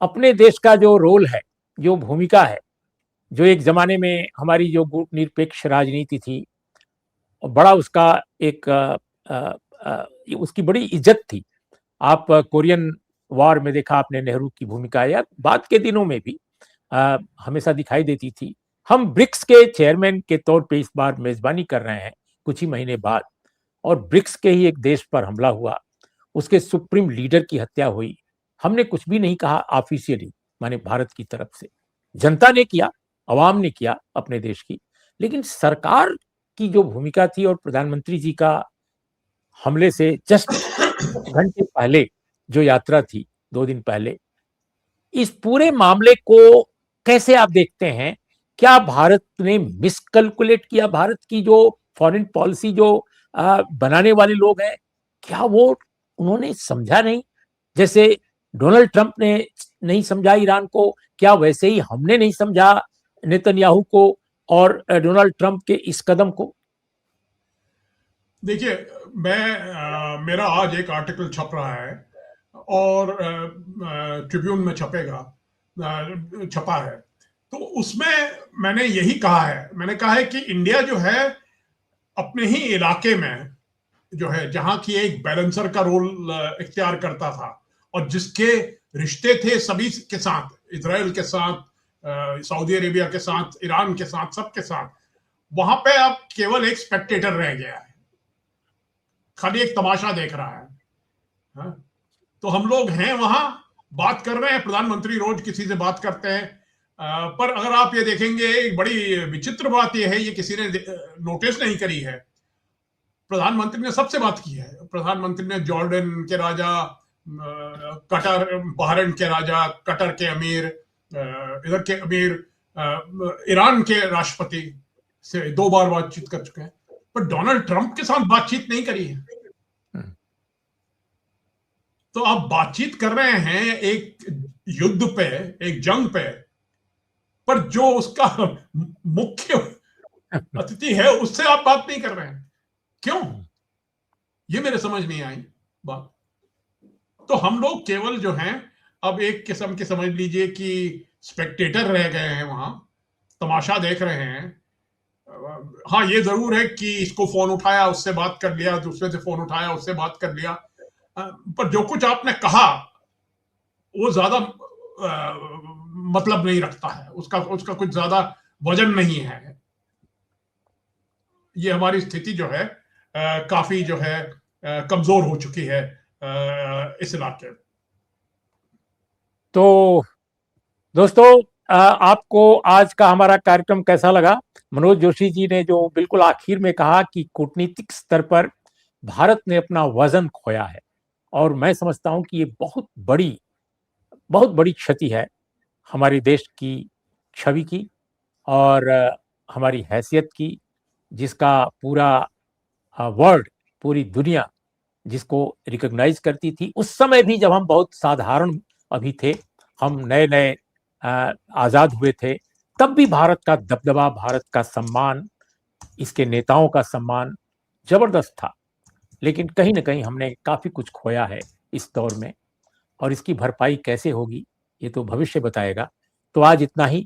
अपने देश का जो रोल है, जो भूमिका है, जो एक ज़माने में हमारी जो गुटनिरपेक्ष राजनीति थी, बड़ा उसका एक अ उसकी बड़ी इज़्ज़त थी। आप कोरियन वॉर में देखा आपने नेहरू की भूमिका, या बाद के दिनों में भी हमेशा दिखाई देती थी। हम ब्रिक्स के चेयरमैन के तौर पे इस बार मेज़बानी कर रहे हैं, कुछ ही महीने बाद, और ब्रिक्स के ही एक देश पर हमला हुआ, उसके सुप्रीम लीडर की हत्या हुई। हमने कुछ भी नहीं कहा ऑफ़िशियली, माने भारत की तरफ से। जनता ने किया, अवाम ने किया अपने देश की, लेकिन सरकार की जो भूमिका थी और प्रधानमंत्री जी का हमले से जस्ट कुछ घंटे पहले जो यात्रा थी, 2 दिन पहले, इस पूरे मामले को कैसे आप देखते हैं? क्या भारत ने मिसकैलकुलेट किया? भारत की जो फॉरेन पॉलिसी जो बनाने वाले लोग हैं, क्या वो उन्होंने समझा नहीं? जैसे डोनाल्ड ट्रंप ने नहीं समझा ईरान को, क्या वैसे ही हमने नहीं समझा नेतन्याहू को और डोनाल्ड ट्रंप के इस कदम को? देखिए, मेरा आज एक आर्टिकल छप रहा है और ट्रिब्यून में छपा है। तो उसमें मैंने कहा है कि इंडिया जो है अपने ही इलाके में जो है, जहां की एक बैलेंसर का रोल इख्तियार करता था, और जिसके रिश्ते थे सभी के साथ, इजराइल के साथ, सऊदी अरेबिया के साथ, ईरान के साथ, सबके साथ, वहां पे अब केवल एक स्पेक्टेटर रह गया है, खाली एक तमाशा देख रहा है। हाँ? तो हम लोग हैं वहां, बात कर रहे हैं, प्रधानमंत्री रोज किसी से बात करते हैं, पर अगर आप ये देखेंगे, एक बड़ी विचित्र बात यह है, ये किसी ने नोटिस नहीं करी है, प्रधानमंत्री ने सबसे बात की है। प्रधानमंत्री ने जॉर्डन के राजा, कतर, बहरीन के राजा, कतर के अमीर, इधर के अमीर, ईरान के राष्ट्रपति से 2 बार बातचीत कर चुके हैं, पर डोनाल्ड ट्रंप के साथ बातचीत नहीं करी है। तो आप बातचीत कर रहे हैं एक युद्ध पे, एक जंग पे, पर जो उसका मुख्य अतिथि है उससे आप बात नहीं कर रहे हैं, क्यों? ये मेरे समझ नहीं आई बात। तो हम लोग केवल जो हैं, अब एक किस्म के समझ लीजिए कि स्पेक्टेटर रह गए हैं वहां, तमाशा देख रहे हैं। हाँ, ये जरूर है कि इसको फोन उठाया, उससे बात कर लिया, दूसरे से फोन उठाया, उससे बात कर लिया, पर जो कुछ आपने कहा वो ज्यादा मतलब नहीं रखता है, उसका उसका कुछ ज्यादा वजन नहीं है। ये हमारी स्थिति जो है काफी जो है कमजोर हो चुकी है इस इलाके में। तो दोस्तों, आपको आज का हमारा कार्यक्रम कैसा लगा? मनोज जोशी जी ने जो बिल्कुल आखिर में कहा कि कूटनीतिक स्तर पर भारत ने अपना वजन खोया है, और मैं समझता हूं कि ये बहुत बड़ी क्षति है हमारे देश की छवि की, और हमारी हैसियत की, जिसका पूरा वर्ल्ड, पूरी दुनिया जिसको रिकॉग्नाइज करती थी उस समय भी, जब हम बहुत साधारण अभी थे, हम नए नए आज़ाद हुए थे, तब भी भारत का दबदबा, भारत का सम्मान, इसके नेताओं का सम्मान जबरदस्त था। लेकिन कहीं न कहीं हमने काफ़ी कुछ खोया है इस दौर में, और इसकी भरपाई कैसे होगी, ये तो भविष्य बताएगा। तो आज इतना ही।